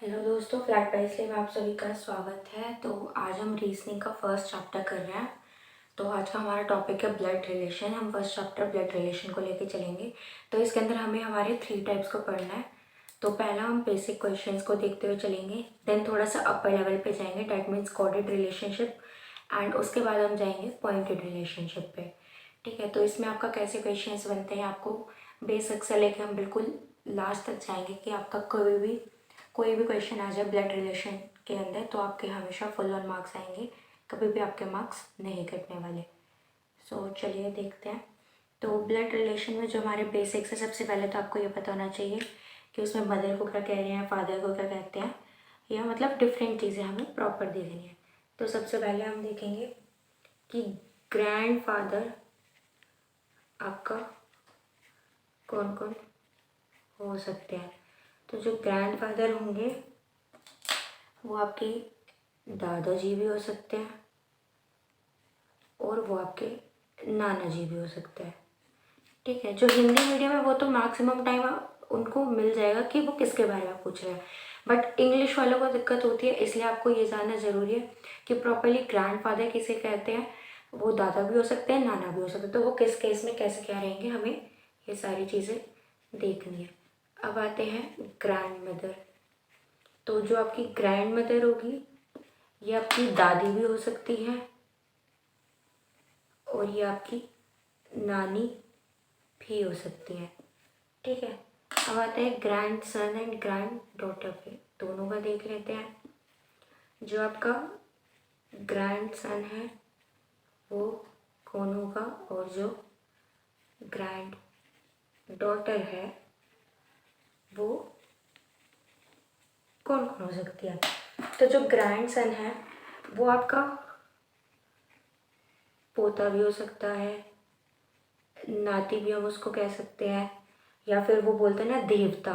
Hello दोस्तों, flat price में आप सभी का स्वागत है। तो आज हम रीजनिंग का फर्स्ट चैप्टर कर रहे हैं। तो आज का हमारा टॉपिक है ब्लड रिलेशन। हम फर्स्ट चैप्टर ब्लड रिलेशन को लेके चलेंगे। तो इसके अंदर हमें हमारे 3 टाइप्स को पढ़ना है। तो पहला हम बेसिक क्वेश्चंस को देखते हुए चलेंगे, देन थोड़ा सा अपर लेवल पे जाएंगे, that means coded relationship, and उसके बाद हम जाएंगे पॉइंटेड रिलेशनशिप पे। ठीक है, तो इसमें आपका कैसे क्वेश्चंस बनते हैं, आपको बेसिक से लेके हम बिल्कुल लास्ट तक जाएंगे कि आपका कोई भी क्वेश्चन आ जाए ब्लड रिलेशन के अंदर तो आपके हमेशा फुल ऑन मार्क्स आएंगे, कभी भी आपके मार्क्स नहीं कटने वाले। सो चलिए देखते हैं। तो ब्लड रिलेशन में जो हमारे बेसिक्स है, सबसे पहले तो आपको ये पता होना चाहिए कि उसमें मदर को क्या कह रहे हैं, फादर को क्या कहते हैं, या मतलब डिफरेंट चीज़ें हमें प्रॉपर देखनी है। तो सबसे पहले हम देखेंगे कि ग्रैंड फादर आपका कौन कौन हो सकते हैं। तो जो ग्रैंड फादर होंगे वो आपके दादाजी भी हो सकते हैं और वो आपके नाना जी भी हो सकते हैं। ठीक है, जो हिंदी मीडियम है वो तो मैक्सिमम टाइम उनको मिल जाएगा कि वो किसके बारे में पूछ रहे हैं, बट इंग्लिश वालों को दिक्कत होती है, इसलिए आपको ये जानना ज़रूरी है कि प्रॉपरली ग्रैंड फादर किसे कहते हैं। वो दादा भी हो सकते हैं, नाना भी हो सकते हैं, तो वो किस केस में कैसे क्या रहेंगे, हमें ये सारी चीज़ें देखनी है। अब आते हैं ग्रैंड मदर। तो जो आपकी ग्रैंड मदर होगी ये आपकी दादी भी हो सकती है और ये आपकी नानी भी हो सकती है। ठीक है, अब आता है grand son and grand daughter पे, दोनों का देख लेते हैं। जो आपका ग्रैंड सन है वो कौन होगा और जो ग्रैंड डॉटर है वो कौन कौन हो सकती है। तो जो ग्रैंड सन है वो आपका पोता भी हो सकता है, नाती भी हम उसको कह सकते हैं, या फिर वो बोलते हैं ना देवता।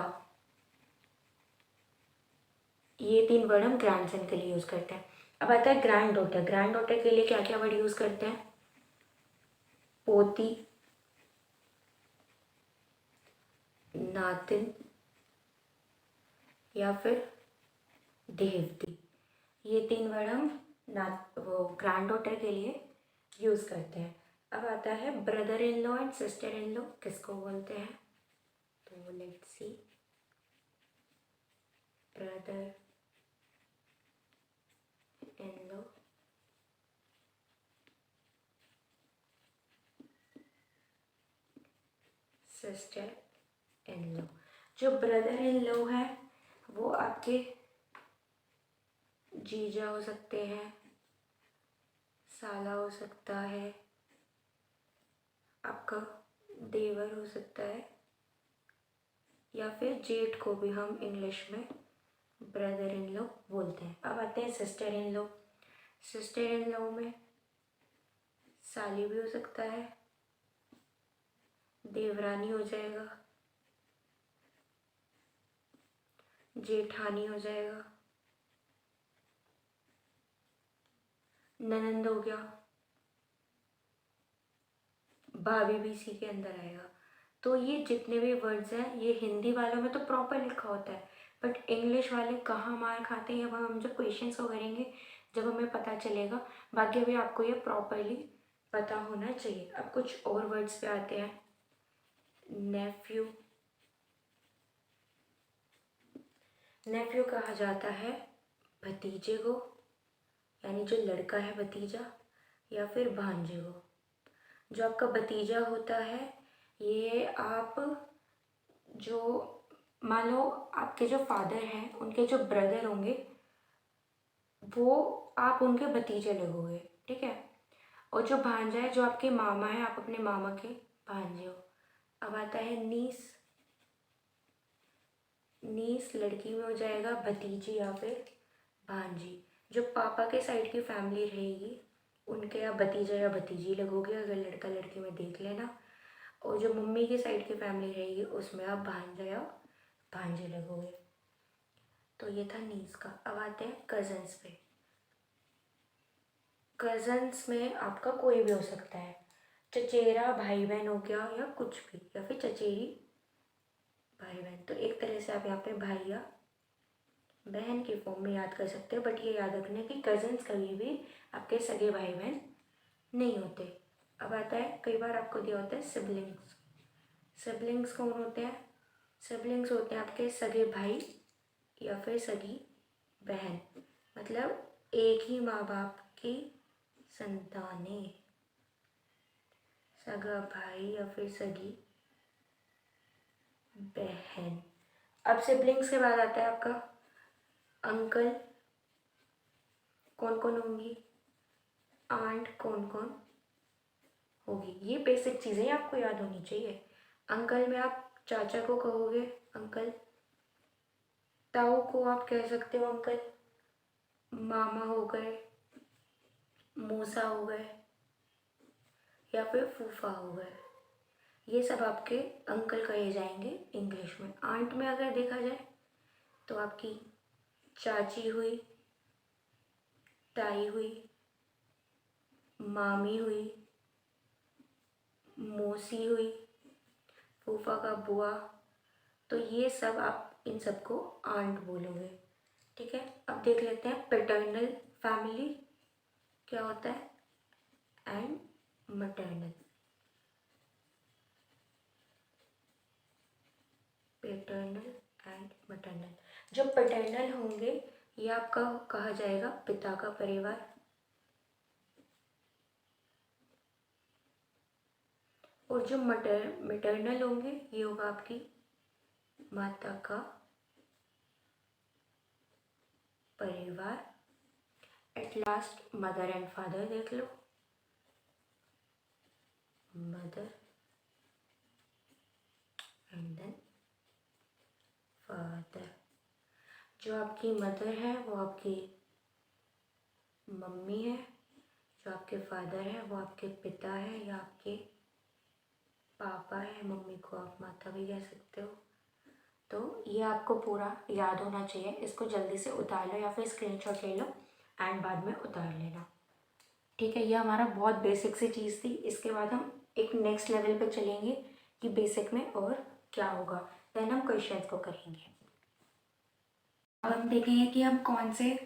ये 3 वर्ड हम ग्रैंड सन के लिए यूज़ करते हैं। अब आता है ग्रैंड डॉटर। ग्रैंड डॉटर के लिए क्या क्या वर्ड यूज़ करते हैं, पोती, नातिन या फिर देवती। ये 3 वर्ड हम वो ग्रैंड डॉटर के लिए यूज़ करते हैं। अब आता है brother in law and sister in law किसको बोलते हैं। तो let's see, brother in law, sister in law. जो ब्रदर इन लॉ है वो आपके जीजा हो सकते हैं, साला हो सकता है, आपका देवर हो सकता है, या फिर जेठ को भी हम इंग्लिश में ब्रदर इन लॉ बोलते हैं। अब आते हैं sister in law. Sister in law में साली भी हो सकता है, देवरानी हो जाएगा, जेठानी हो जाएगा, ननंद हो गया, भाभी भी इसी के अंदर आएगा। तो ये जितने भी वर्ड्स हैं ये हिंदी वालों में तो प्रॉपर लिखा होता है, बट इंग्लिश वाले कहाँ मार खाते हैं, अब हम जब क्वेश्चंस को करेंगे जब हमें पता चलेगा। बाकी अभी आपको ये प्रॉपरली पता होना चाहिए। अब कुछ और वर्ड्स पे आते हैं। नेफ्यू, नेफ्यू कहा जाता है भतीजे को, यानी जो लड़का है भतीजा, या फिर भांजे को। जो आपका भतीजा होता है ये आप जो मान लो आपके जो फादर हैं उनके जो ब्रदर होंगे वो आप उनके भतीजे लगोगे। ठीक है, और जो भांजा है जो आपके मामा है आप अपने मामा के भांजे हो। अब आता है नीस। नीस लड़की में हो जाएगा भतीजी या फिर भांजी। जो पापा के साइड की फैमिली रहेगी उनके आप भतीजा या भतीजी लगोगे, अगर लड़का लड़की में देख लेना। और जो मम्मी की साइड की फैमिली रहेगी उसमें आप भांजा या भांजे लगोगे। तो ये था नीस का। अब आते हैं कजन्स पे। कजन्स में आपका कोई भी हो सकता है, चचेरा भाई बहन हो गया या कुछ भी, या फिर चचेरी भाई बहन। तो एक तरह से आप यहाँ पे भाई या बहन की फॉर्म में याद कर सकते हो, बट ये याद रखना कि कज़न्स कभी भी आपके सगे भाई बहन नहीं होते। अब आता है, कई बार आपको दिया होता है सिबलिंग्स। सिबलिंग्स कौन होते हैं? सिबलिंग्स होते हैं आपके सगे भाई या फिर सगी बहन, मतलब एक ही माँ बाप की संतानें, सगा भाई या फिर सगी बहन। अब सिबलिंग्स के बाद आता है आपका अंकल, कौन कौन होंगी, आंट कौन कौन होगी। ये बेसिक चीज़ें आपको याद होनी चाहिए। अंकल में आप चाचा को कहोगे अंकल, ताऊ को आप कह सकते हो अंकल, मामा हो गए, मौसा हो गए या फिर फूफा हो गए, ये सब आपके अंकल कहे जाएंगे इंग्लिश में। आंट में अगर देखा जाए तो आपकी चाची हुई, ताई हुई, मामी हुई, मौसी हुई, फूफा का बुआ, तो ये सब आप इन सबको आंट बोलोगे। ठीक है, अब देख लेते हैं पैटर्नल फैमिली क्या होता है and maternal. Paternal and maternal, जो पैटर्नल होंगे ये आपका कहा जाएगा पिता का परिवार, और जो मैटरनल होंगे ये होगा आपकी माता का परिवार। At last mother and father देख लो, मदर एंड देन फादर। जो आपकी मदर है वो आपकी मम्मी है, जो आपके फादर है वो आपके पिता है या आपके पापा है, मम्मी को आप माता भी कह सकते हो। तो ये आपको पूरा याद होना चाहिए। इसको जल्दी से उतार लो या फिर स्क्रीनशॉट ले लो एंड बाद में उतार लेना। ठीक है, ये हमारा बहुत बेसिक सी चीज़ थी। इसके बाद हम एक नेक्स्ट लेवल पे चलेंगे कि बेसिक में और क्या होगा, देन हम क्वेश्चंस को करेंगे। अब हम देखेंगे कि हम कौन से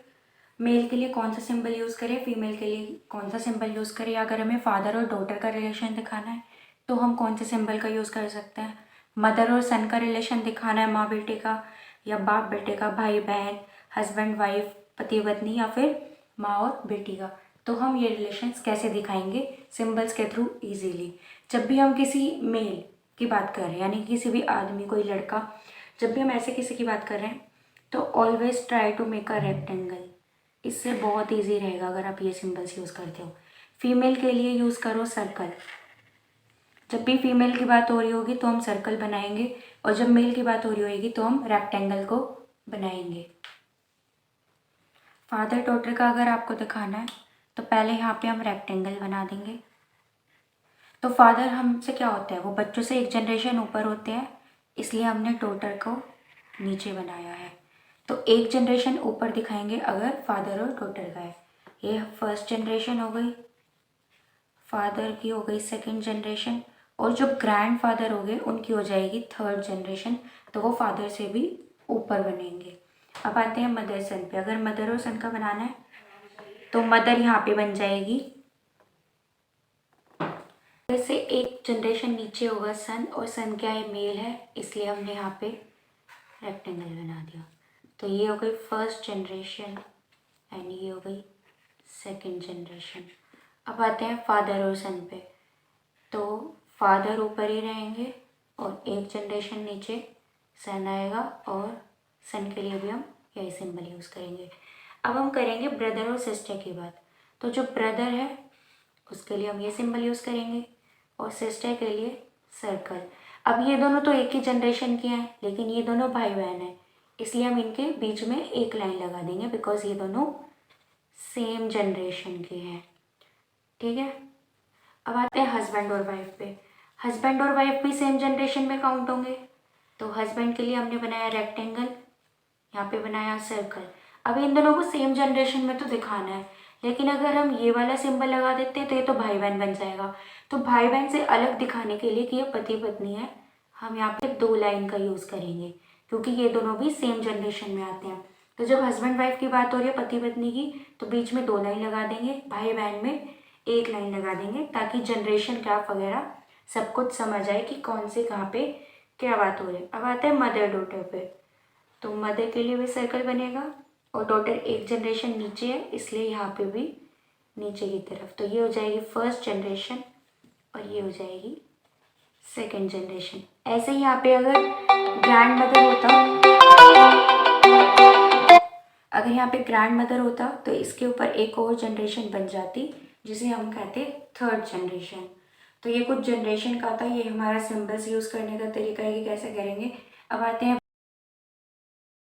मेल के लिए कौन सा सिंबल यूज़ करें, फीमेल के लिए कौन सा सिंबल यूज़ करें। अगर हमें फादर और डॉटर का रिलेशन दिखाना है तो हम कौन से सिंबल का यूज़ कर सकते हैं। मदर और सन का रिलेशन दिखाना है, माँ बेटे का या बाप बेटे का, भाई बहन, हस्बैंड वाइफ, पति पत्नी या फिर माँ और बेटी का, तो हम ये रिलेशंस कैसे दिखाएंगे सिंबल्स के थ्रू ईजीली। जब भी हम किसी मेल की बात कर रहे हैं, यानी किसी भी आदमी, कोई लड़का, जब भी हम ऐसे किसी की बात कर रहे हैं तो always try to make a rectangle. इससे बहुत इजी रहेगा अगर आप ये सिंबल्स यूज़ करते हो। फीमेल के लिए यूज़ करो सर्कल। जब भी फीमेल की बात हो रही होगी तो हम सर्कल बनाएंगे, और जब मेल की बात हो रही होगी तो हम रेक्टेंगल को बनाएंगे। फादर डॉटर का अगर आपको दिखाना है तो पहले यहाँ पे हम रेक्टेंगल बना देंगे। तो फादर हमसे क्या होता है, वो बच्चों से एक जनरेशन ऊपर होते हैं, इसलिए हमने डॉटर को नीचे बनाया है। तो एक जनरेशन ऊपर दिखाएंगे अगर फादर और डॉटर का है। ये फर्स्ट जनरेशन हो गई, फादर की हो गई सेकंड जनरेशन, और जो ग्रैंड फादर हो गए उनकी हो जाएगी थर्ड जनरेशन, तो वो फादर से भी ऊपर बनेंगे। अब आते हैं मदर सन पे। अगर मदर और सन का बनाना है तो मदर यहाँ पे बन जाएगी, जैसे एक जनरेशन नीचे होगा सन, और सन क्या है, मेल है, इसलिए हमने यहाँ पे रेक्टेंगल बना दिया। तो ये हो गई फर्स्ट जनरेशन एंड ये हो गई सेकंड जनरेशन। अब आते हैं फादर और सन पे। तो फादर ऊपर ही रहेंगे और एक जनरेशन नीचे सन आएगा, और सन के लिए भी हम यही सिंबल यूज़ करेंगे। अब हम करेंगे ब्रदर और सिस्टर की बात। तो जो ब्रदर है उसके लिए हम ये सिंबल यूज़ करेंगे और सिस्टर के लिए सर्कल। अब ये दोनों तो एक ही जनरेशन के हैं, लेकिन ये दोनों भाई बहन हैं, इसलिए हम इनके बीच में एक लाइन लगा देंगे बिकॉज ये दोनों सेम जनरेशन के हैं। ठीक है, अब आते हैं हस्बैंड और वाइफ पे। हस्बैंड और वाइफ भी सेम जनरेशन में काउंट होंगे, तो हस्बैंड के लिए हमने बनाया रेक्टेंगल, यहाँ पे बनाया सर्कल। अब इन दोनों को सेम जनरेशन में तो दिखाना है, लेकिन अगर हम ये वाला सिंबल लगा देते हैं तो ये तो भाई बहन बन जाएगा। तो भाई बहन से अलग दिखाने के लिए कि ये पति पत्नी है, हम यहाँ पे दो लाइन का यूज़ करेंगे, क्योंकि ये दोनों भी सेम जनरेशन में आते हैं। तो जब हस्बैंड वाइफ की बात हो रही है, पति पत्नी की, तो बीच में 2 लाइन लगा देंगे, भाई बहन में 1 लाइन लगा देंगे, ताकि जनरेशन ग्राफ वगैरह सब कुछ समझ आए कि कौन से कहाँ पे क्या बात हो रही है। अब आता है मदर डॉटर पे, तो मदर के लिए भी सर्कल बनेगा और डॉटर एक जनरेशन नीचे है, इसलिए यहाँ पे भी नीचे की तरफ। तो ये हो जाएगी फर्स्ट जनरेशन और ये हो जाएगी सेकेंड जनरेशन। ऐसे ही यहाँ पे अगर ग्रैंड मदर होता, अगर यहाँ पे ग्रैंड मदर होता तो इसके ऊपर एक और जनरेशन बन जाती, जिसे हम कहते थर्ड जनरेशन। तो ये कुछ जनरेशन का था, ये हमारा सिंबल्स यूज़ करने का तरीका है कि कैसे करेंगे। अब आते हैं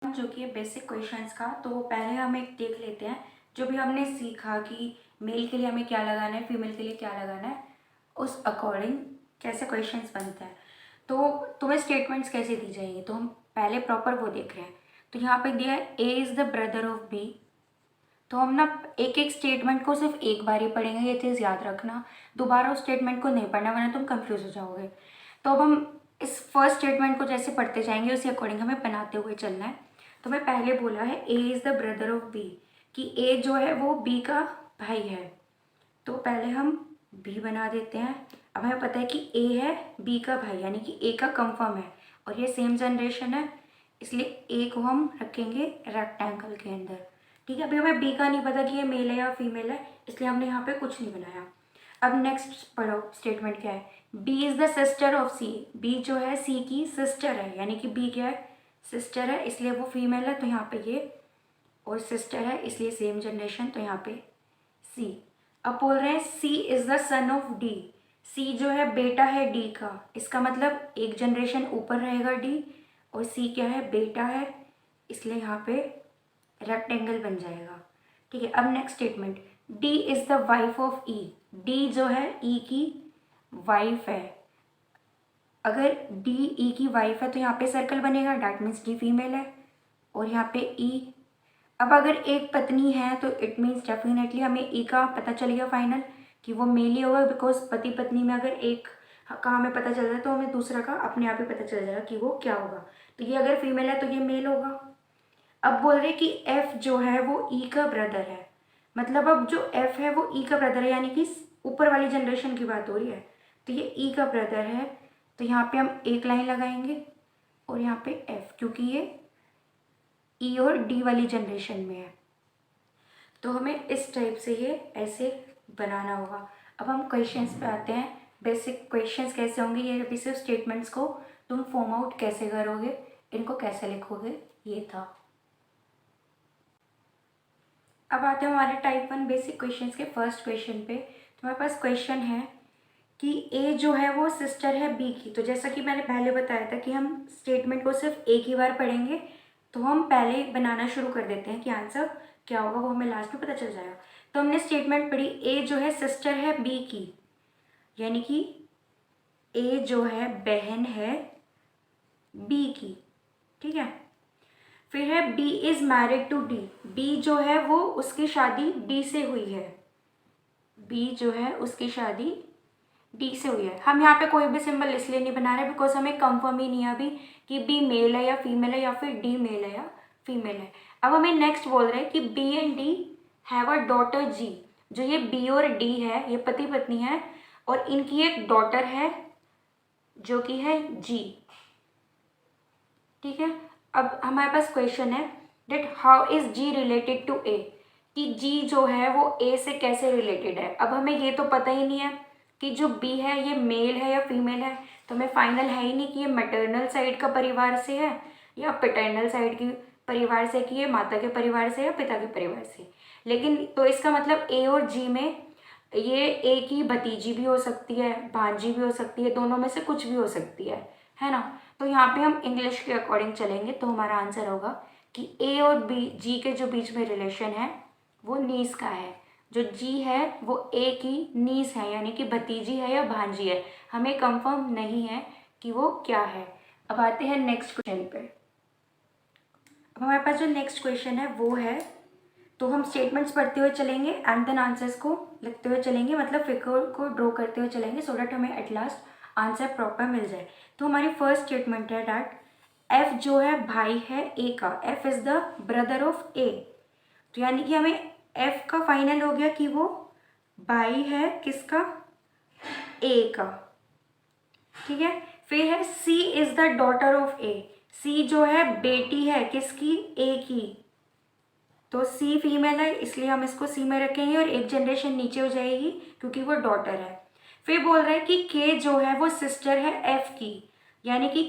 जो कि बेसिक क्वेश्चंस का। तो पहले हम एक देख लेते हैं, जो भी हमने सीखा कि मेल के लिए हमें क्या लगाना है, फीमेल के लिए क्या लगाना है, उस अकॉर्डिंग कैसे क्वेश्चंस बनता है। तो तुम्हें स्टेटमेंट्स कैसे दी जाएंगी, तो हम पहले प्रॉपर वो देख रहे हैं। तो यहाँ पे दिया है A is the brother of B. तो हम ना एक एक स्टेटमेंट को सिर्फ एक बार ही पढ़ेंगे, ये चीज़ याद रखना, दोबारा उस स्टेटमेंट को नहीं पढ़ना, वरना तुम कंफ्यूज हो जाओगे। तो अब हम इस फर्स्ट स्टेटमेंट को जैसे पढ़ते जाएंगे, उसी अकॉर्डिंग हमें बनाते हुए चलना है। तो मैं पहले बोला है A is the brother of B, कि ए जो है वो बी का भाई है। तो पहले हम बी बना देते हैं। अब हमें पता है कि ए है बी का भाई, यानी कि ए का कंफर्म है और ये सेम जनरेशन है, इसलिए ए को हम रखेंगे रेक्टेंगल के अंदर। ठीक है, अभी हमें बी का नहीं पता कि ये मेल है या फीमेल है, इसलिए हमने यहाँ पे कुछ नहीं बनाया। अब नेक्स्ट पढ़ो स्टेटमेंट क्या है, B is the sister of C. B जो है सी की सिस्टर है, यानी कि बी क्या है, सिस्टर है, इसलिए वो फीमेल है, तो यहाँ पे ये, और सिस्टर है इसलिए सेम जनरेशन, तो यहाँ पे सी। अब बोल रहे हैं C is the son of D. C जो है बेटा है डी का, इसका मतलब एक जनरेशन ऊपर रहेगा डी, और सी क्या है, बेटा है, इसलिए यहाँ पे रेक्टेंगल बन जाएगा। ठीक है, अब next statement, D is the wife of E. D जो है ई की वाइफ है। अगर डी ई की वाइफ है तो यहाँ पे सर्कल बनेगा, डैट मीन्स डी फीमेल है, और यहाँ पे ई। अब अगर एक पत्नी है तो इट मीन्स डेफिनेटली हमें ई का पता चल गया फाइनल कि वो मेल ही होगा, बिकॉज पति पत्नी में अगर एक का हमें पता चल रहा है तो हमें दूसरा का अपने आप ही पता चल जाएगा कि वो क्या होगा। तो ये अगर फीमेल है तो ये मेल होगा। अब बोल रहे कि एफ जो है वो ई का ब्रदर है, मतलब अब जो एफ है वो ई का ब्रदर है, यानी कि ऊपर वाली जनरेशन की बात हो रही है, तो ये ई का ब्रदर है। तो यहाँ पे हम एक लाइन लगाएंगे और यहाँ पे एफ, क्योंकि ये ई और डी वाली जनरेशन में है, तो हमें इस टाइप से ये ऐसे बनाना होगा। अब हम क्वेश्चंस पे आते हैं। बेसिक क्वेश्चंस कैसे होंगे, ये अभी सिर्फ स्टेटमेंट्स को तुम फॉर्म आउट कैसे करोगे, इनको कैसे लिखोगे, ये था। अब आते हैं हमारे टाइप 1 बेसिक क्वेश्चंस के फर्स्ट क्वेश्चन पे। तो हमारे पास क्वेश्चन है कि ए जो है वो सिस्टर है बी की। तो जैसा कि मैंने पहले बताया था कि हम स्टेटमेंट को सिर्फ एक ही बार पढ़ेंगे, तो हम पहले बनाना शुरू कर देते हैं कि आंसर क्या होगा, वो हमें लास्ट में पता चल जाएगा। तो हमने स्टेटमेंट पढ़ी, ए जो है सिस्टर है बी की, यानी कि ए जो है बहन है बी की। ठीक है, फिर है B is married to D. B जो है वो उसकी शादी डी से हुई है। बी जो है उसकी शादी डी से हुई है। हम यहाँ पे कोई भी सिंबल इसलिए नहीं बना रहे बिकॉज हमें कंफर्म ही नहीं है अभी कि बी मेल है या फीमेल है, या फिर डी मेल है या फीमेल है। अब हमें नेक्स्ट बोल रहे हैं कि B and D have a daughter G. जो ये बी और डी है ये पति पत्नी है, और इनकी एक डॉटर है जो कि है जी। ठीक है, अब हमारे पास क्वेश्चन है that how is G related to A, कि जी जो है वो ए से कैसे रिलेटेड है। अब हमें ये तो पता ही नहीं है कि जो बी है ये मेल है या फीमेल है, तो हमें फाइनल है ही नहीं कि ये मैटरनल साइड का परिवार से है या पैटर्नल साइड की परिवार से, कि ये माता के परिवार से या पिता के परिवार से। लेकिन तो इसका मतलब ए और जी में ये ए की भतीजी भी हो सकती है, भांजी भी हो सकती है, दोनों में से कुछ भी हो सकती है ना। तो यहाँ पे हम इंग्लिश के अकॉर्डिंग चलेंगे, तो हमारा आंसर होगा कि ए और बी जी के जो बीच में रिलेशन है वो नीस का है। जो जी है वो ए की नीस है, यानी कि भतीजी है या भांजी है, हमें कंफर्म नहीं है कि वो क्या है। अब आते हैं नेक्स्ट क्वेश्चन पे। अब हमारे पास जो नेक्स्ट क्वेश्चन है वो है, तो हम स्टेटमेंट्स पढ़ते हुए चलेंगे एंड देन आंसर्स को लिखते हुए चलेंगे, मतलब फिगर को ड्रॉ करते हुए चलेंगे, सो डैट हमें एट लास्ट आंसर प्रॉपर मिल जाए। तो हमारी फर्स्ट स्टेटमेंट है डैट एफ जो है भाई है ए का, F is the brother of A, तो यानी कि हमें एफ का फाइनल हो गया कि वो भाई है किसका, ए का, ठीक है। फिर है सी इज द डॉटर ऑफ ए, सी जो है बेटी है किसकी, ए की, तो सी फीमेल है इसलिए हम इसको सी में रखेंगे और एक जनरेशन नीचे हो जाएगी क्योंकि वो डॉटर है। फिर बोल रहा है कि के जो है वो सिस्टर है एफ की, यानी कि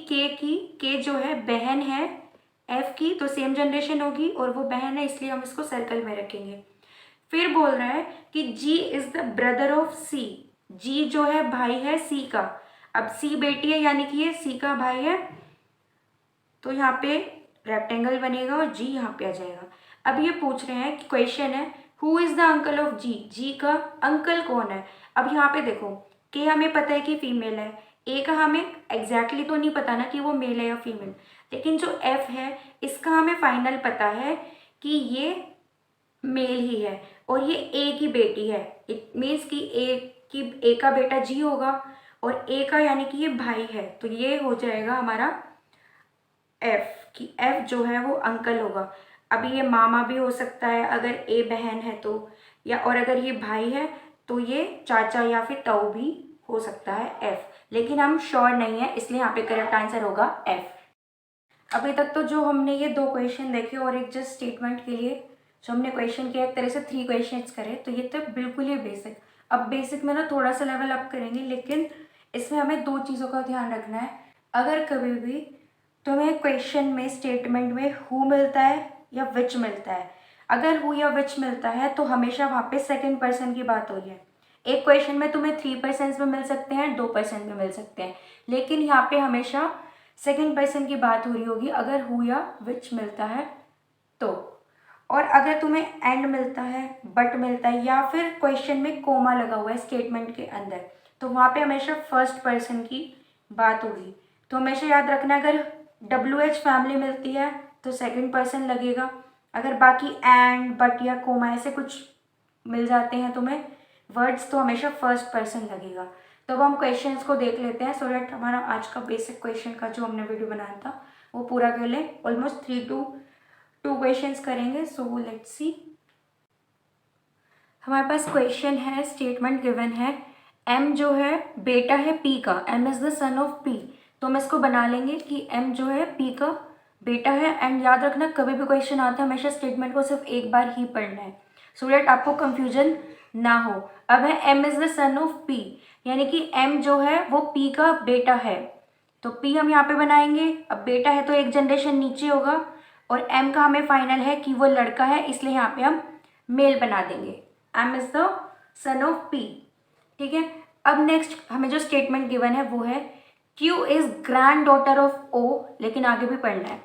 के जो है बहन है एफ की, तो सेम जनरेशन होगी और वो बहन है इसलिए हम इसको सर्कल में रखेंगे। फिर बोल रहा है कि जी इज द ब्रदर ऑफ सी, जी जो है भाई है सी का, अब सी बेटी है यानी कि ये सी का भाई है, तो यहाँ पे रेक्टेंगल बनेगा और जी यहाँ पे आ जाएगा। अब ये पूछ रहे हैं कि क्वेश्चन है who is the uncle of G, G का अंकल कौन है। अब यहाँ पे देखो के हमें पता है कि फीमेल है, ए का हमें एग्जैक्टली तो नहीं पता ना कि वो मेल है या फीमेल, लेकिन जो एफ है इसका हमें फाइनल पता है कि ये मेल ही है और ये ए की बेटी है। इट मीन्स कि ए का बेटा जी होगा और ए का यानी कि ये भाई है, तो ये हो जाएगा हमारा एफ, कि एफ जो है वो अंकल होगा। अभी ये मामा भी हो सकता है अगर ए बहन है तो, या और अगर ये भाई है तो ये चाचा या फिर ताऊ भी हो सकता है एफ, लेकिन हम श्योर नहीं है इसलिए यहाँ पे करेक्ट आंसर होगा एफ। अभी तक तो जो हमने ये 2 क्वेश्चन देखे और एक जस्ट स्टेटमेंट के लिए जो हमने क्वेश्चन किया, एक तरह से 3 क्वेश्चंस करे, तो ये तो बिल्कुल ही बेसिक। अब बेसिक में ना थोड़ा सा लेवल अप करेंगे, लेकिन इसमें हमें 2 चीज़ों का ध्यान रखना है। अगर कभी भी तुम्हें क्वेश्चन में स्टेटमेंट में हु मिलता है या विच मिलता है, अगर हु या विच मिलता है तो हमेशा वहाँ पे सेकंड पर्सन की बात हो रही है। एक क्वेश्चन में तुम्हें 3% में मिल सकते हैं, 2% में मिल सकते हैं, लेकिन यहाँ पे हमेशा सेकंड पर्सन की बात हो रही होगी अगर हु या विच मिलता है तो। और अगर तुम्हें एंड मिलता है, बट मिलता है, या फिर क्वेश्चन में कोमा लगा हुआ है स्टेटमेंट के अंदर, तो वहाँ पे हमेशा फर्स्ट पर्सन की बात होगी। तो हमेशा याद रखना अगर WH फैमिली मिलती है तो सेकंड पर्सन लगेगा, अगर बाकी एंड बट या कोमा ऐसे कुछ मिल जाते हैं तुम्हें वर्ड्स तो हमेशा फर्स्ट पर्सन लगेगा। तो अब हम क्वेश्चंस को देख लेते हैं सो दैट हमारा आज का बेसिक क्वेश्चन का जो हमने वीडियो बनाया था वो पूरा कर लें। ऑलमोस्ट 3 to 2 क्वेश्चंस करेंगे, सो लेट्स सी। हमारे पास क्वेश्चन है, स्टेटमेंट गिवन है, एम जो है बेटा है पी का, M is the son of P, तो हम इसको बना लेंगे कि एम जो है पी का बेटा है। एंड याद रखना कभी भी क्वेश्चन आता है हमेशा स्टेटमेंट को सिर्फ एक बार ही पढ़ना है सो दैट आपको कंफ्यूजन ना हो। अब है M is the son of P, यानी कि एम जो है वो पी का बेटा है, तो पी हम यहाँ पे बनाएंगे। अब बेटा है तो एक जनरेशन नीचे होगा और एम का हमें फाइनल है कि वो लड़का है इसलिए यहाँ पे हम मेल बना देंगे, M is the son of P, ठीक है। अब नेक्स्ट हमें जो स्टेटमेंट गिवन है वो है Q is granddaughter of O, लेकिन आगे भी पढ़ना है।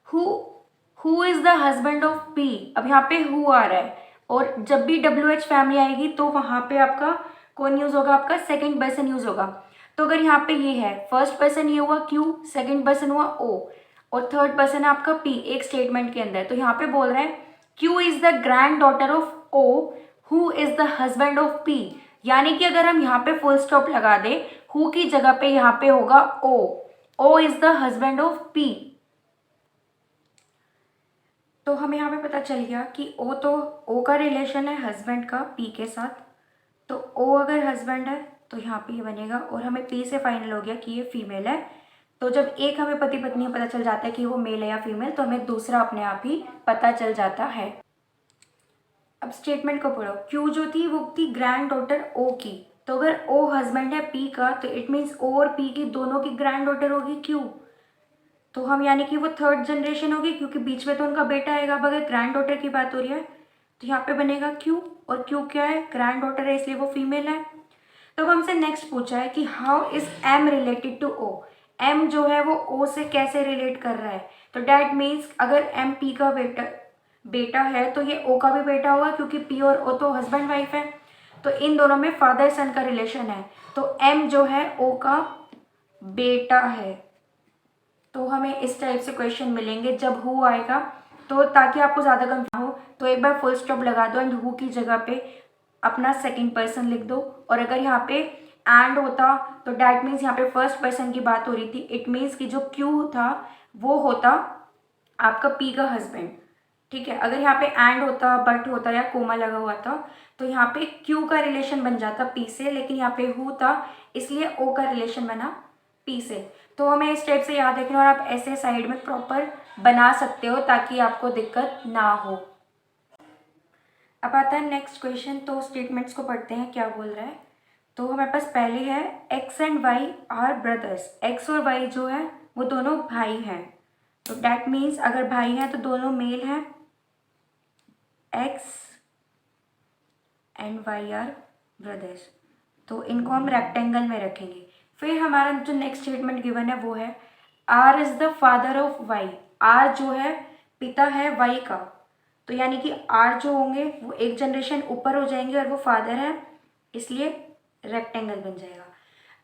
Who is the husband of P, अब यहाँ पे हु आ रहा है और जब भी WH फैमिली आएगी तो वहाँ पे आपका कौन यूज होगा, आपका सेकंड पर्सन यूज होगा। तो अगर यहाँ पे ये है फर्स्ट पर्सन ये हुआ क्यू, सेकंड पर्सन हुआ ओ और थर्ड पर्सन है आपका पी एक स्टेटमेंट के अंदर, तो यहाँ पे बोल रहे हैं Q is the granddaughter of O, who is the husband of P, यानी कि अगर हम यहाँ पे फुल स्टॉप लगा दे हु की जगह पे यहाँ पे होगा O is the husband of P. तो हमें यहाँ पे पता चल गया कि ओ का रिलेशन है हस्बैंड का पी के साथ, तो ओ अगर हस्बैंड है तो यहाँ पे ये बनेगा और हमें पी से फाइनल हो गया कि ये फीमेल है। तो जब एक हमें पति पत्नी पता चल जाता है कि वो मेल है या फीमेल तो हमें दूसरा अपने आप ही पता चल जाता है। अब स्टेटमेंट को पढ़ो, क्यू जो थी वो थी ग्रैंड डॉटर ओ की, तो अगर ओ हस्बैंड है पी का तो इट मीन्स ओ और पी की दोनों की ग्रैंड डॉटर होगी क्यू, तो हम यानी कि वो थर्ड जनरेशन होगी क्योंकि बीच में तो उनका बेटा आएगा। अब अगर ग्रैंड डॉटर की बात हो रही है तो यहाँ पे बनेगा क्यू, और क्यू क्या है, ग्रैंड डॉटर है इसलिए वो फीमेल है। तो अब हमसे नेक्स्ट पूछा है कि how is M related to O, M जो है वो ओ से कैसे रिलेट कर रहा है, तो डैट मीन्स अगर एम पी का बेटा है तो ये ओ का भी बेटा होगा क्योंकि पी और ओ तो हस्बैंड वाइफ है, तो इन दोनों में फादर सन का रिलेशन है, तो एम जो है ओ का बेटा है। तो हमें इस टाइप से क्वेश्चन मिलेंगे जब हु आएगा, तो ताकि आपको ज़्यादा कंफ्यूजन हो तो एक बार फुल स्टॉप लगा दो एंड हु की जगह पे अपना सेकंड पर्सन लिख दो, और अगर यहाँ पे एंड होता तो डैट मीन्स यहाँ पे फर्स्ट पर्सन की बात हो रही थी, इट मीन्स कि जो क्यू था वो होता आपका पी का हस्बैंड, ठीक है। अगर यहाँ पे एंड होता, बट होता या कोमा लगा हुआ था तो यहाँ पे क्यू का रिलेशन बन जाता पी से, लेकिन यहाँ पे हु था इसलिए ओ का रिलेशन बना पी से। तो हमें इस टाइप से याद रखना और आप ऐसे साइड में प्रॉपर बना सकते हो ताकि आपको दिक्कत ना हो। अब आता है नेक्स्ट क्वेश्चन, तो स्टेटमेंट्स को पढ़ते हैं क्या बोल रहा है। तो हमारे पास पहले है X and Y are brothers. X और वाई जो है वो दोनों भाई हैं, तो डैट मीन्स अगर भाई हैं तो दोनों मेल हैं, X and Y are brothers. तो इनको हम रेक्टेंगल में रखेंगे। फिर हमारा जो नेक्स्ट स्टेटमेंट गिवन है वो है R is the father of Y. R जो है पिता है वाई का, तो यानी कि आर जो होंगे वो एक जनरेशन ऊपर हो जाएंगे और वो फादर है, इसलिए रेक्टेंगल बन जाएगा।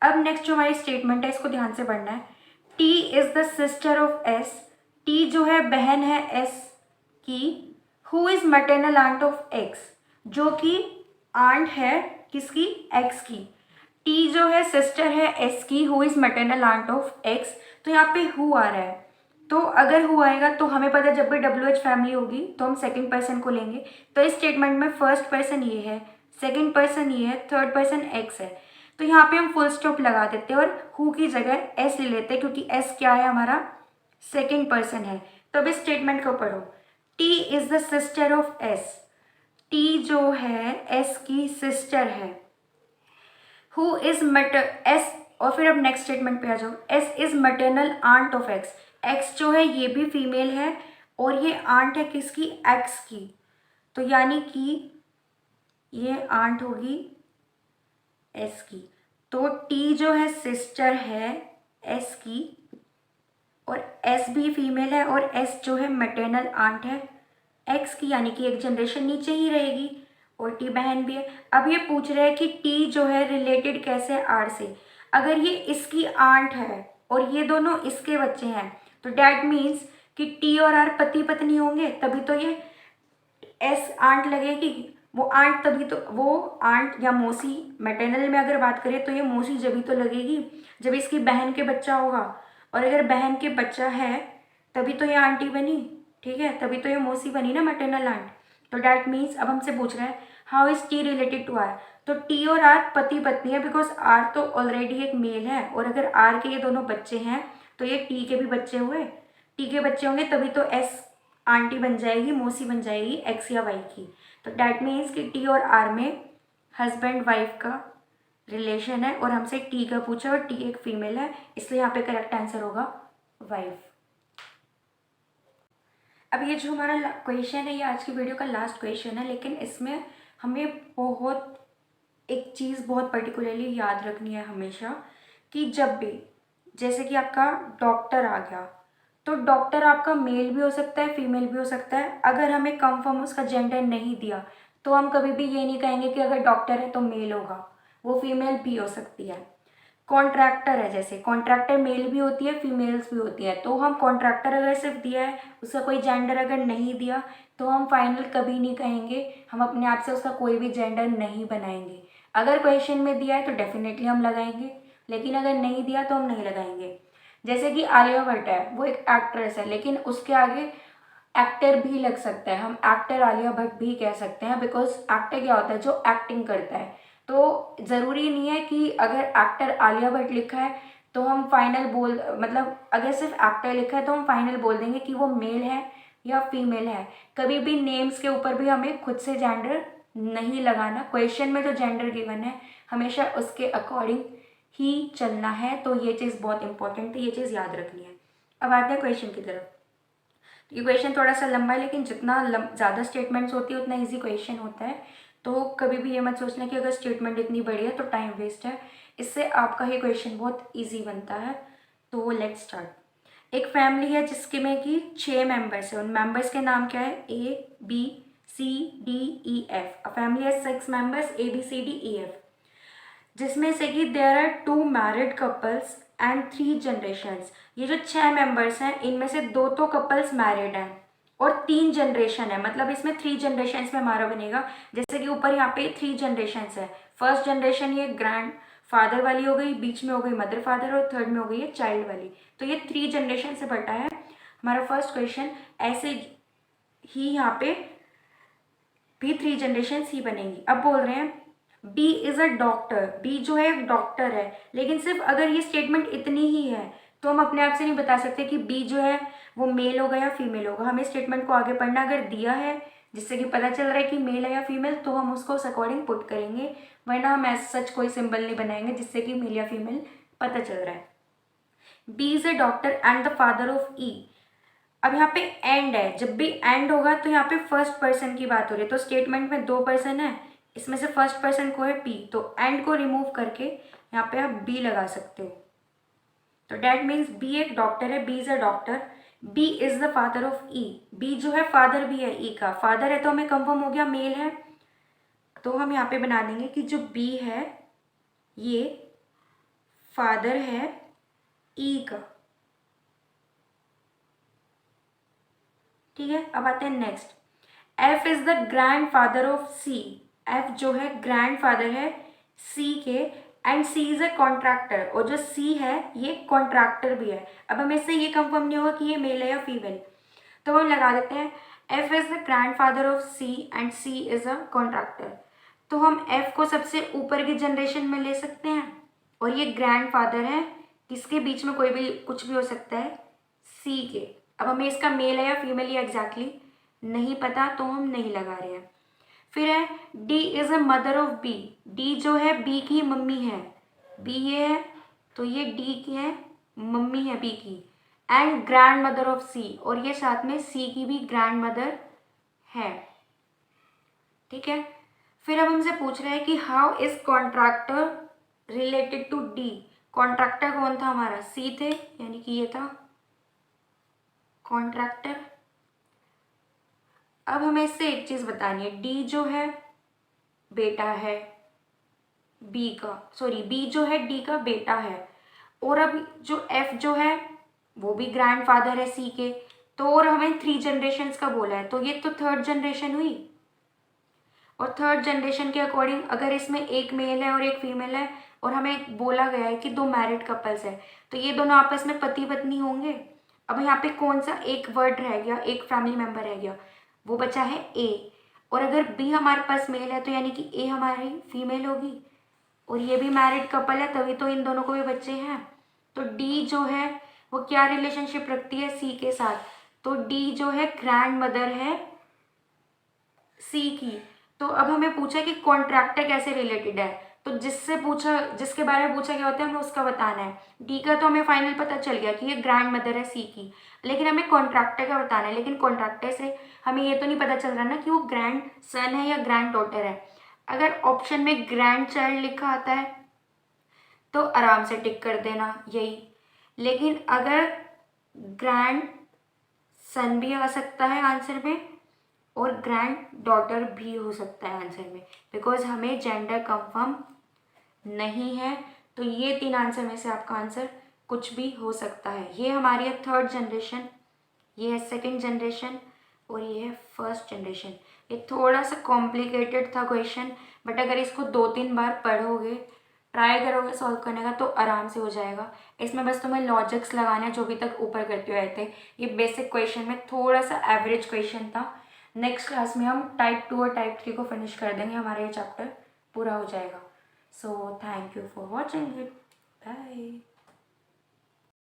अब नेक्स्ट जो हमारी स्टेटमेंट है इसको ध्यान से पढ़ना है। T is the sister of S. T जो है बहन है एस की। Who is maternal aunt of X, जो कि आंट है किसकी, एक्स की। टी जो है सिस्टर है एस की, who is maternal aunt of X. तो यहाँ पे हु आ रहा है, तो अगर हु आएगा तो हमें पता है जब भी डब्ल्यू एच फैमिली होगी तो हम सेकंड पर्सन को लेंगे। तो इस स्टेटमेंट में फर्स्ट पर्सन ये है, सेकंड पर्सन ये है, थर्ड पर्सन एक्स है। तो यहाँ पे हम फुल स्टॉप लगा देते हैं और हु की जगह एस ले लेते हैं, क्योंकि एस क्या है हमारा, सेकंड पर्सन है। तो अब इस स्टेटमेंट को पढ़ो। T is the sister of S. T जो है एस की सिस्टर है। हु इज मटर एस, और फिर अब नेक्स्ट स्टेटमेंट पे आ जाओ। S is maternal aunt of X. X जो है ये भी फीमेल है और ये आंट है किसकी, एक्स की। तो यानी कि ये आंट होगी एस की। तो टी जो है सिस्टर है एस की और एस भी फीमेल है और एस जो है मैटरनल आंट है एक्स की, यानी कि एक जनरेशन नीचे ही रहेगी और टी बहन भी है। अब ये पूछ रहे हैं कि टी जो है रिलेटेड कैसे है आर से। अगर ये इसकी आंट है और ये दोनों इसके बच्चे हैं तो डैट मीन्स कि टी और आर पति पत्नी होंगे, तभी तो ये एस आंट लगेगी। वो आंट तभी तो, वो आंट या मौसी मैटरनल में अगर बात करें तो ये मौसी जब भी तो लगेगी जब इसकी बहन के बच्चा होगा, और अगर बहन के बच्चा है तभी तो ये आंटी बनी, ठीक है, तभी तो ये मौसी बनी ना मैटरनल आंट। तो डैट मीन्स अब हमसे पूछ रहा है how is T related to R. तो टी और आर पति पत्नी है, बिकॉज आर तो ऑलरेडी एक मेल है और अगर आर के ये दोनों बच्चे हैं तो ये टी के भी बच्चे हुए, टी के बच्चे होंगे तभी तो एस आंटी बन जाएगी, मौसी बन जाएगी एक्स या वाई की। तो डैट मीन्स कि टी और आर में हस्बैंड वाइफ का रिलेशन है और हमसे टी का पूछा और टी एक फीमेल है, इसलिए यहाँ पे करेक्ट आंसर होगा वाइफ। अब ये जो हमारा क्वेश्चन है ये आज की वीडियो का लास्ट क्वेश्चन है, लेकिन इसमें हमें बहुत एक चीज़ बहुत पर्टिकुलरली याद रखनी है हमेशा कि जब भी जैसे कि आपका डॉक्टर आ गया तो डॉक्टर आपका मेल भी हो सकता है फीमेल भी हो सकता है। अगर हमें कंफर्म उसका जेंडर नहीं दिया तो हम कभी भी ये नहीं कहेंगे कि अगर डॉक्टर है तो मेल होगा, वो फीमेल भी हो सकती है। कॉन्ट्रैक्टर है, जैसे कॉन्ट्रैक्टर मेल भी होती है फीमेल्स भी होती है, तो हम कॉन्ट्रैक्टर अगर सिर्फ दिया है उसका कोई जेंडर अगर नहीं दिया तो हम फाइनल कभी नहीं कहेंगे, हम अपने आप से उसका कोई भी जेंडर नहीं बनाएंगे। अगर क्वेश्चन में दिया है तो डेफिनेटली हम लगाएंगे, लेकिन अगर नहीं दिया तो हम नहीं लगाएंगे। जैसे कि आलिया भट्ट है, वो एक एक्ट्रेस है लेकिन उसके आगे एक्टर भी लग सकता है, हम एक्टर आलिया भट्ट भी कह सकते हैं, बिकॉज एक्टर क्या होता है जो एक्टिंग करता है। तो ज़रूरी नहीं है कि अगर एक्टर आलिया भट्ट लिखा है तो हम फाइनल बोल, मतलब अगर सिर्फ एक्टर लिखा है तो हम फाइनल बोल देंगे कि वो मेल है या फीमेल है। कभी भी नेम्स के ऊपर भी हमें खुद से जेंडर नहीं लगाना, क्वेश्चन में जो जेंडर गिवन है हमेशा उसके अकॉर्डिंग ही चलना है। तो ये चीज़ बहुत इंपॉर्टेंट है, ये चीज़ याद रखनी है। अब आते हैं क्वेश्चन की तरफ। ये क्वेश्चन थोड़ा सा लंबा है, लेकिन जितना ज़्यादा स्टेटमेंट्स होती है उतना इजी क्वेश्चन होता है। तो कभी भी ये मत सोचना कि अगर स्टेटमेंट इतनी बड़ी है तो टाइम वेस्ट है, इससे आपका ये क्वेश्चन बहुत इजी बनता है। तो लेट्स स्टार्ट। एक फैमिली है जिसके में कि 6 मेंबर्स है, उन मेंबर्स के नाम क्या है, A B C D E F. A family है 6 members A B C D E F, जिसमें से कि there are 2 married couples and 3 generations. ये जो 6 मेंबर्स हैं इनमें से 2 तो कपल्स मैरिड हैं और 3 जनरेशन है, मतलब इसमें 3 जनरेशन्स में हमारा बनेगा। जैसे कि ऊपर यहाँ पे 3 जनरेशन्स है, फर्स्ट जनरेशन ये ग्रैंड फादर वाली हो गई, बीच में हो गई मदर फादर और थर्ड में हो गई है चाइल्ड वाली। तो ये 3 जनरेशन से बटा है हमारा फर्स्ट क्वेश्चन ऐसे ही यहाँ पे भी 3 जनरेशन ही बनेंगी। अब बोल रहे हैं B is a doctor, B जो है एक डॉक्टर है, लेकिन सिर्फ अगर ये स्टेटमेंट इतनी ही है तो हम अपने आप से नहीं बता सकते कि बी जो है वो मेल होगा या फीमेल होगा। हमें स्टेटमेंट को आगे पढ़ना, अगर दिया है जिससे कि पता चल रहा है कि मेल है या फीमेल तो हम उसको उस अकॉर्डिंग पुट करेंगे, वरना हम ऐसा सच कोई सिंबल नहीं बनाएंगे जिससे कि मेल या फीमेल पता चल रहा है। B is a doctor and the father of E. अब यहाँ पे एंड है, जब भी एंड होगा तो यहाँ पे फर्स्ट पर्सन की बात हो रही है, तो स्टेटमेंट में 2 पर्सन है, इसमें से फर्स्ट पर्सन को है पी, तो एंड को रिमूव करके यहाँ पे आप बी लगा सकते हो। तो डैट मीन्स बी एक डॉक्टर है, B is a doctor, B is the father of E. B जो है फादर भी है ई का, फादर है तो हमें कंफर्म हो गया मेल है, तो हम यहाँ पे बना देंगे कि जो बी है ये फादर है ई का। ठीक है, अब आते हैं next. F is the grandfather of C. F जो है ग्रैंड फादर है सी के, and C is a contractor, और जो सी है ये कॉन्ट्रैक्टर भी है। अब हमें इससे ये कंफर्म नहीं होगा कि ये मेल है या फीमेल, तो हम लगा देते हैं F is the grandfather of C and C is a contractor. तो हम एफ को सबसे ऊपर की जनरेशन में ले सकते हैं, और ये ग्रैंड फादर है, किसके बीच में कोई भी कुछ भी हो सकता है, सी के। अब हमें इसका मेल है या फीमेल ये एग्जैक्टली नहीं पता, तो हम नहीं लगा रहे हैं। फिर है D is a mother of B. D जो है बी की मम्मी है, बी ये है तो ये डी की है, मम्मी है बी की, एंड ग्रैंड मदर ऑफ सी, और ये साथ में सी की भी ग्रैंड मदर है। ठीक है, फिर अब हमसे पूछ रहा है कि how is contractor related to D. Contractor कौन था हमारा, सी थे, यानी कि ये था कॉन्ट्रैक्टर। अब हमें इससे एक चीज बतानी है, डी जो है बेटा है बी का, सॉरी बी जो है डी का बेटा है, और अब जो एफ जो है वो भी ग्रैंडफादर है सी के, तो और हमें 3 जनरेशन्स का बोला है, तो ये तो थर्ड जनरेशन हुई। और थर्ड जनरेशन के अकॉर्डिंग अगर इसमें एक मेल है और एक फीमेल है, और हमें बोला गया है कि 2 मैरिड कपल्स है, तो ये दोनों आपस में पति पत्नी होंगे। अब यहाँ पे कौन सा एक वर्ड रह गया, एक फैमिली मेंबर रह गया, वो बचा है ए। और अगर बी हमारे पास मेल है तो यानी कि ए हमारी फीमेल होगी, और ये भी मैरिड कपल है, तभी तो इन दोनों को भी बच्चे हैं। तो डी जो है वो क्या रिलेशनशिप रखती है, सी के साथ, तो डी जो है ग्रैंड मदर है सी की। तो अब हमें पूछा कि कॉन्ट्रैक्टर कैसे रिलेटेड है, तो जिससे पूछा, जिसके बारे में पूछा गया होता है हमें उसका बताना है। डी का तो हमें फाइनल पता चल गया कि ये ग्रैंड मदर है सी की, लेकिन हमें कॉन्ट्रैक्टर का बताना है। लेकिन कॉन्ट्रैक्टर से हमें ये तो नहीं पता चल रहा ना कि वो ग्रैंड सन है या ग्रैंड डॉटर है। अगर ऑप्शन में ग्रैंड चाइल्ड लिखा आता है तो आराम से टिक कर देना यही, लेकिन अगर ग्रैंड सन भी आ सकता है आंसर में, और ग्रैंड डॉटर भी हो सकता है आंसर में, बिकॉज हमें जेंडर कंफर्म नहीं है। तो ये 3 आंसर में से आपका आंसर कुछ भी हो सकता है। ये हमारी है थर्ड जनरेशन, ये है सेकंड जनरेशन, और ये है फर्स्ट जनरेशन। ये थोड़ा सा कॉम्प्लिकेटेड था क्वेश्चन, बट अगर इसको 2-3 बार पढ़ोगे, ट्राई करोगे सॉल्व करने का, तो आराम से हो जाएगा। इसमें बस तुम्हें लॉजिक्स लगाने जो भी तक ऊपर करते हुए आए थे। ये बेसिक क्वेश्चन में थोड़ा सा एवरेज क्वेश्चन था। नेक्स्ट क्लास में हम टाइप 2 और टाइप 3 को फिनिश कर देंगे, हमारा ये चैप्टर पूरा हो जाएगा। So thank you for watching it, bye.